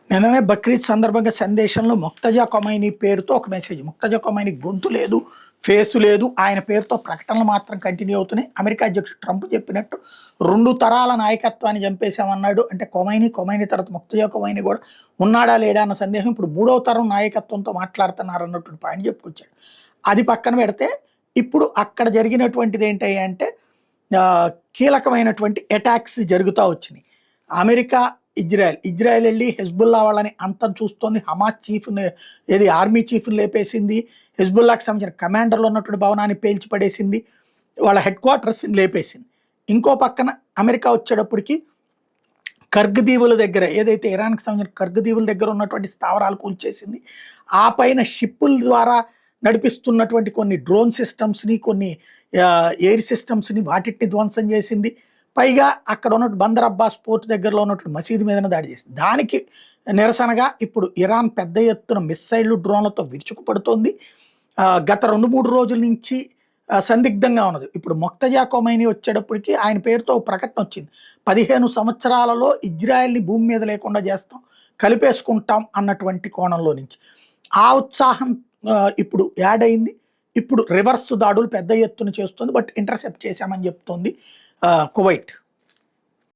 నిన్ననే బక్రీద్ సందర్భంగా సందేశంలో ముక్తజా కొమైనీ పేరుతో ఒక మెసేజ్. ముక్తజా కొమైనీ గొంతు లేదు, ఫేసు లేదు, ఆయన పేరుతో ప్రకటనలు మాత్రం కంటిన్యూ అవుతున్నాయి. అమెరికా అధ్యక్షుడు ట్రంప్ చెప్పినట్టు 2 తరాల నాయకత్వాన్ని చంపేశామన్నాడు. అంటే కొమైనీ తర్వాత ముక్తజా కొమైనీ కూడా ఉన్నాడా లేడా అన్న సందేహం. ఇప్పుడు 3వ తరం నాయకత్వంతో మాట్లాడుతున్నారు అన్నటువంటి పాయింట్ చెప్పుకొచ్చాడు. అది పక్కన పెడితే ఇప్పుడు అక్కడ జరిగినటువంటిది ఏంటి అంటే కీలకమైనటువంటి అటాక్స్ జరుగుతూ వచ్చినాయి. అమెరికా ఇజ్రాయెల్ వెళ్ళి హెజ్బుల్లా వాళ్ళని అంతం చూస్తోంది. Hamas చీఫ్ని army చీఫ్ని లేపేసింది. హెజ్బుల్లాకి సంబంధించిన కమాండర్లు ఉన్నటువంటి భవనాన్ని పేల్చిపడేసింది. వాళ్ళ హెడ్ క్వార్టర్స్ని లేపేసింది. ఇంకో పక్కన అమెరికా వచ్చేటప్పటికి కర్గ్ దీవుల దగ్గర ఏదైతే ఇరాన్కి సంబంధించిన కర్గ్ దీవుల దగ్గర ఉన్నటువంటి స్థావరాలు కూల్చేసింది. ఆ పైన షిప్పుల ద్వారా నడిపిస్తున్నటువంటి కొన్ని డ్రోన్ సిస్టమ్స్ని, కొన్ని ఎయిర్ సిస్టమ్స్ని వాటిని ధ్వంసం చేసింది. పైగా అక్కడ ఉన్నట్టు బందర్ అబ్బాస్ పోర్ట్ దగ్గరలో ఉన్నటువంటి మసీదు మీదనే దాడి చేసింది. దానికి నిరసనగా ఇప్పుడు ఇరాన్ పెద్ద ఎత్తున మిస్సైళ్లు, డ్రోన్లతో విరుచుకుపడుతోంది. గత 2-3 రోజుల నుంచి సందిగ్ధంగా ఉన్నది. ఇప్పుడు ముక్తజా కొమైనీ వచ్చేటప్పటికి ఆయన పేరుతో ప్రకటన వచ్చింది. 15 సంవత్సరాలలో ఇజ్రాయెల్ని భూమి మీద లేకుండా చేస్తాం, కలిపేసుకుంటాం అన్నటువంటి కోణంలో నుంచి ఆ ఉత్సాహం ఇప్పుడు యాడ్ అయింది. ఇప్పుడు రివర్స్ దాడులు పెద్ద ఎత్తున చేస్తుంది. బట్ ఇంటర్సెప్ట్ చేశామని చెప్తోంది కువైట్.